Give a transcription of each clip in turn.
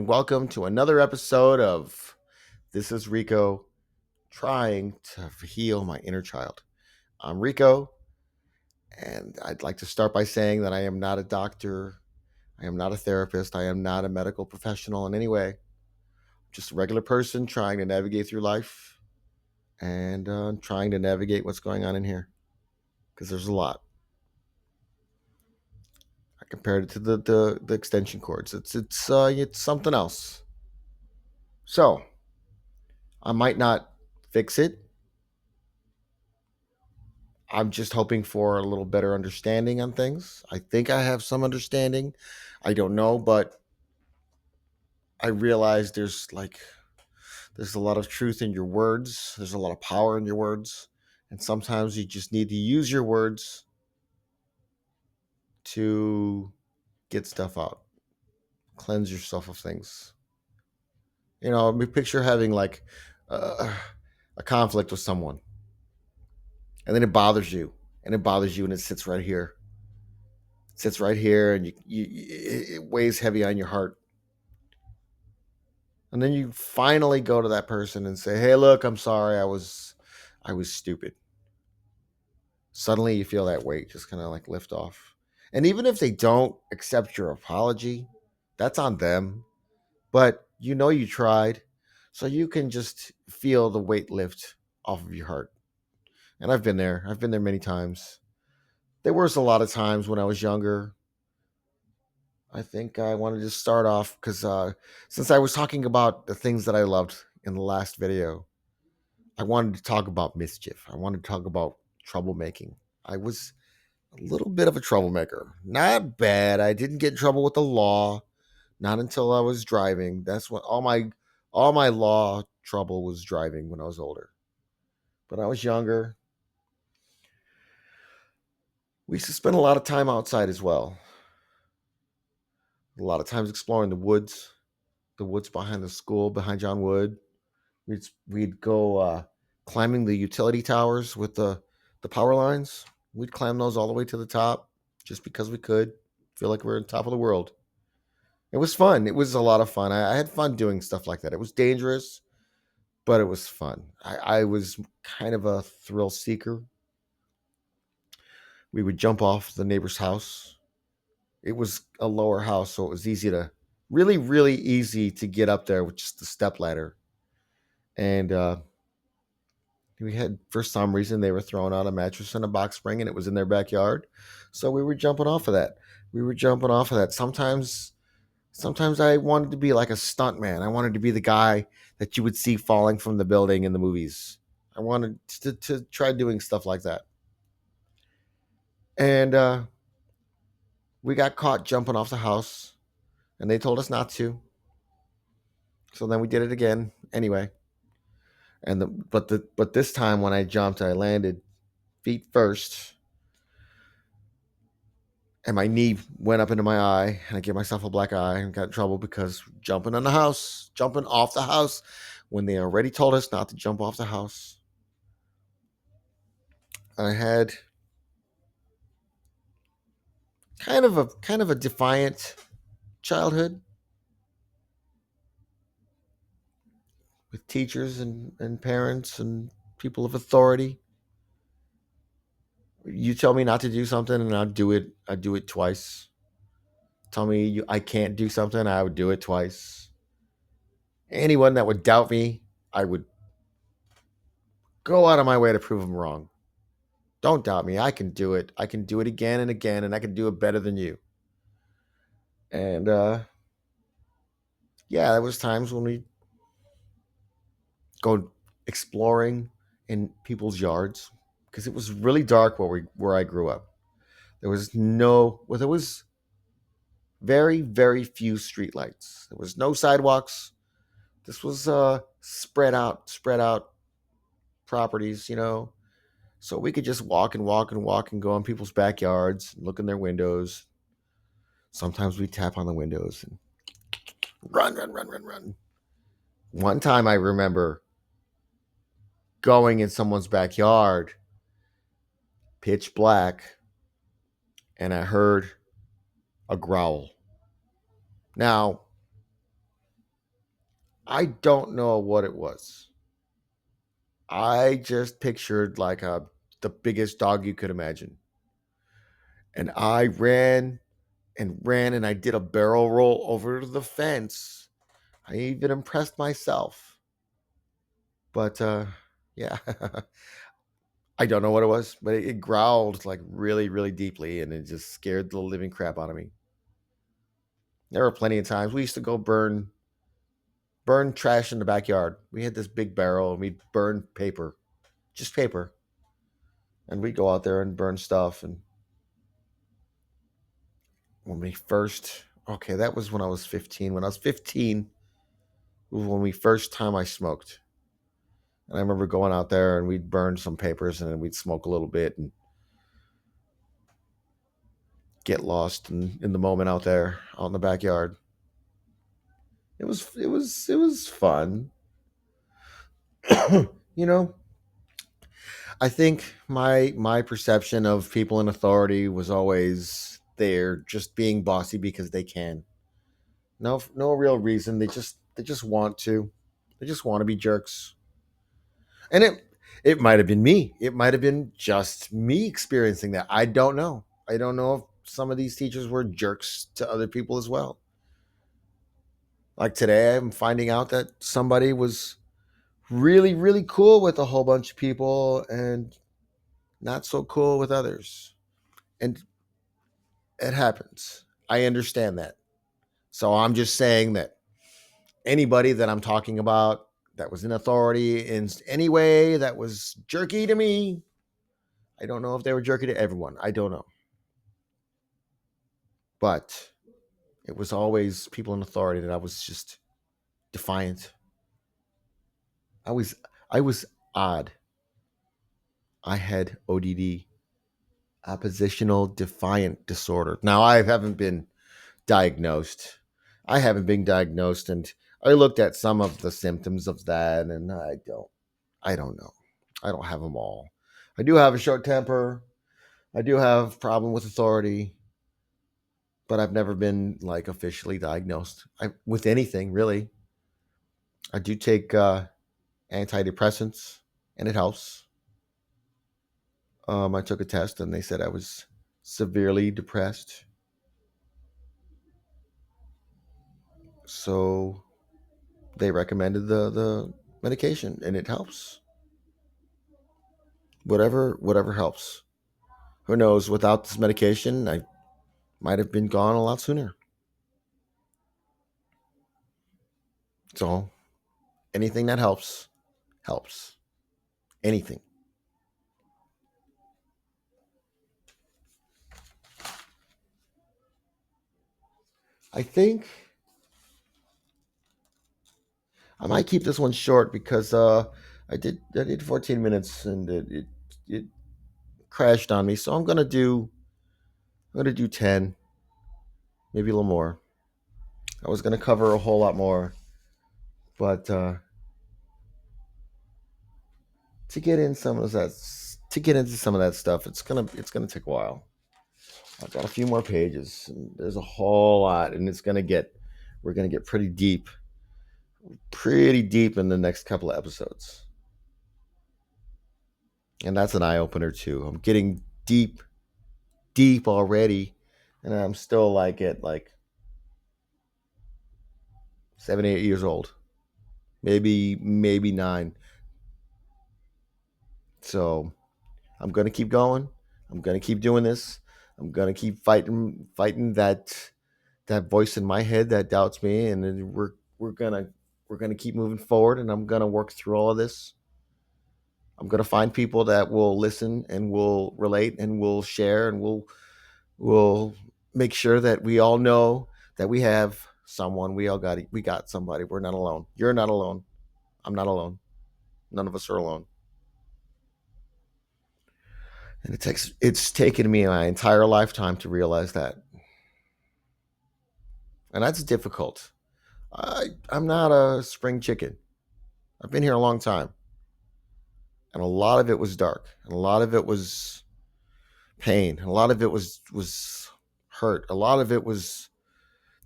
welcome to another episode of This is Rico Trying to Heal My Inner Child. I'm Rico, and I'd like to start by saying that I am not a doctor, I am not a therapist, I am not a medical professional in any way. Just a regular person trying to navigate through life and trying to navigate what's going on in here because there's a lot. I compared it to the extension cords. It's something else. So I might not fix it. I'm just hoping for a little better understanding on things. I think I have some understanding. I don't know, but I realize there's a lot of truth in your words. There's a lot of power in your words. And sometimes you just need to use your words to get stuff out, cleanse yourself of things. Picture having uh, a conflict with someone, and then it bothers you, and it bothers you, and it sits right here. It sits right here, and it weighs heavy on your heart. And then you finally go to that person and say, "Hey, look, I'm sorry. I was stupid." Suddenly you feel that weight just kind of like lift off. And even if they don't accept your apology, that's on them. But you know you tried. So you can just feel the weight lift off of your heart. And I've been there. I've been there many times. There was a lot of times when I was younger. I think I wanted to start off because since I was talking about the things that I loved in the last video, I wanted to talk about mischief. I wanted to talk about troublemaking. I was a little bit of a troublemaker. Not bad. I didn't get in trouble with the law. Not until I was driving. That's when all my law trouble was driving when I was older. But when I was younger, we used to spend a lot of time outside as well. A lot of times exploring the woods behind the school, behind John Wood. We'd go climbing the utility towers with the power lines. We'd climb those all the way to the top just because we could. Feel like we we're on top of the world. It was fun. It was a lot of fun. I had fun doing stuff like that. It was dangerous, but it was fun. I was kind of a thrill seeker. We would jump off the neighbor's house. It was a lower house, so it was really, really easy to get up there with just the step ladder. And we had, for some reason, they were throwing out a mattress and a box spring, and it was in their backyard. So we were jumping off of that. Sometimes I wanted to be like a stunt man. I wanted to be the guy that you would see falling from the building in the movies. I wanted to try doing stuff like that. And we got caught jumping off the house, and they told us not to. So then we did it again anyway. But this time when I jumped, I landed feet first, and my knee went up into my eye, and I gave myself a black eye and got in trouble because jumping off the house, when they already told us not to jump off the house. I had kind of a defiant childhood with teachers and parents and people of authority. You tell me not to do something and I'd do it twice. Tell me I can't do something, I would do it twice. Anyone that would doubt me, I would go out of my way to prove them wrong. Don't doubt me. I can do it. I can do it again and again, and I can do it better than you. And yeah, there was times when we go exploring in people's yards because it was really dark where I grew up. There was very, very few streetlights. There was no sidewalks. This was spread out properties, So we could just walk and walk and walk and go in people's backyards, look in their windows. Sometimes we tap on the windows and run, run, run, run, run. One time I remember going in someone's backyard, pitch black, and I heard a growl. Now, I don't know what it was. I just pictured like the biggest dog you could imagine. And I ran and I did a barrel roll over to the fence. I even impressed myself. But yeah, I don't know what it was, but it growled like really, really deeply and it just scared the living crap out of me. There were plenty of times we used to go burn trash in the backyard. We had this big barrel and we'd burn paper, just paper. And we'd go out there and burn stuff. And when we first, okay, that was when I was 15. When I was 15 was when we first time I smoked. And I remember going out there and we'd burn some papers and then we'd smoke a little bit and get lost in the moment out there, out in the backyard. It was fun. you know, I think my perception of people in authority was always they're just being bossy because they can. No real reason. They just want to. They just want to be jerks. And it might have been me. It might have been just me experiencing that. I don't know. I don't know if some of these teachers were jerks to other people as well. Like today, I'm finding out that somebody was really, really cool with a whole bunch of people and not so cool with others. And it happens. I understand that. So I'm just saying that anybody that I'm talking about that was in authority in any way that was jerky to me, I don't know if they were jerky to everyone. I don't know. But it was always people in authority that I was just defiant. I was I was odd. I had ODD, oppositional defiant disorder. Now I haven't been diagnosed. I haven't been diagnosed and I looked at some of the symptoms of that and I don't know. I don't have them all. I do have a short temper. I do have problem with authority, but I've never been like officially diagnosed with anything really. I do take antidepressants and it helps. I took a test and they said I was severely depressed. So they recommended the medication and it helps. Whatever helps. Who knows? Without this medication, I might have been gone a lot sooner. So anything that helps. Anything. I think I might keep this one short because I did 14 minutes and it crashed on me. So I'm gonna do 10, maybe a little more. I was gonna cover a whole lot more, but to get in some of that to get into some of that stuff, it's gonna take a while. I've got a few more pages, and there's a whole lot, and we're gonna get pretty deep in the next couple of episodes, and that's an eye opener too. I'm getting deep already, and I'm still like at like 7, 8 years old, maybe 9. So I'm gonna keep going. I'm gonna keep doing this. I'm gonna keep fighting that voice in my head that doubts me, and then we're gonna keep moving forward. And I'm gonna work through all of this. I'm gonna find people that will listen and will relate and will share and will make sure that we all know that we have someone. We got somebody. We're not alone. You're not alone. I'm not alone. None of us are alone. And it's taken me my entire lifetime to realize that. And that's difficult. I'm not a spring chicken. I've been here a long time. And a lot of it was dark. And a lot of it was pain. A lot of it was hurt. A lot of it was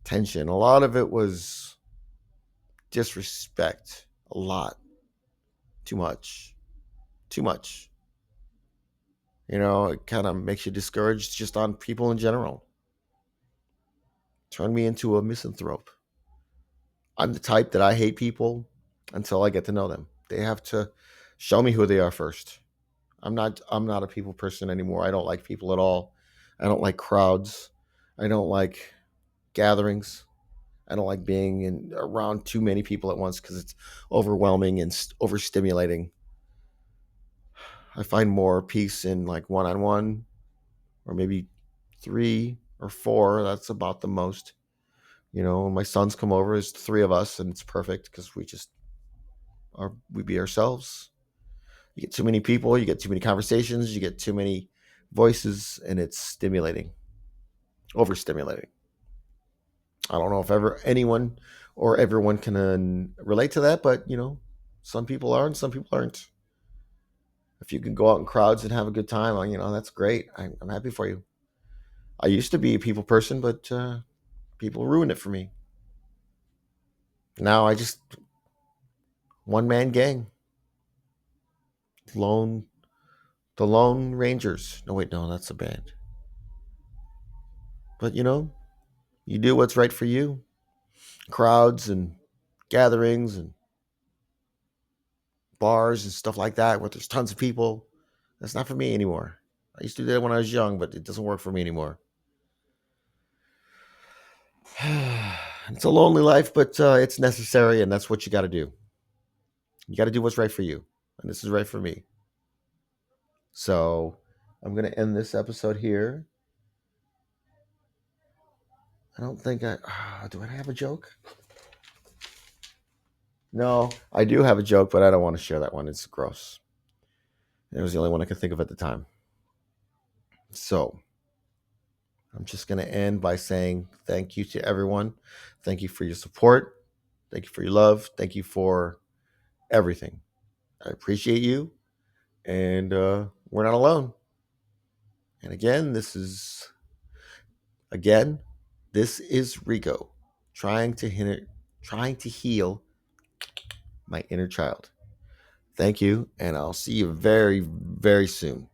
tension. A lot of it was disrespect a lot, too much, too much. It kind of makes you discouraged just on people in general. Turn me into a misanthrope. I'm the type that I hate people until I get to know them. They have to show me who they are first. I'm not a people person anymore. I don't like people at all. I don't like crowds. I don't like gatherings. I don't like being around too many people at once because it's overwhelming and overstimulating. I find more peace in like one on one or maybe three or four. That's about the most. When my sons come over, it's three of us, and it's perfect because we be ourselves. You get too many people, you get too many conversations, you get too many voices, and it's stimulating, overstimulating. I don't know if ever anyone or everyone can relate to that, but some people are and some people aren't. If you can go out in crowds and have a good time, that's great. I'm happy for you. I used to be a people person, but people ruined it for me. Now I just one man gang, lone the Lone Rangers. No, wait, no, that's a band. But you do what's right for you. Crowds and gatherings and bars and stuff like that where there's tons of people. That's not for me anymore. I used to do that when I was young, but it doesn't work for me anymore. It's a lonely life, but it's necessary, and that's what you got to do. You got to do what's right for you, and this is right for me. So I'm gonna end this episode here. I don't think I do. I have a joke? No, I do have a joke, but I don't want to share that one. It's gross. It was the only one I could think of at the time. So I'm just going to end by saying thank you to everyone. Thank you for your support. Thank you for your love. Thank you for everything. I appreciate you. And we're not alone. And again, this is Rico trying to heal my inner child. Thank you, and I'll see you very, very soon.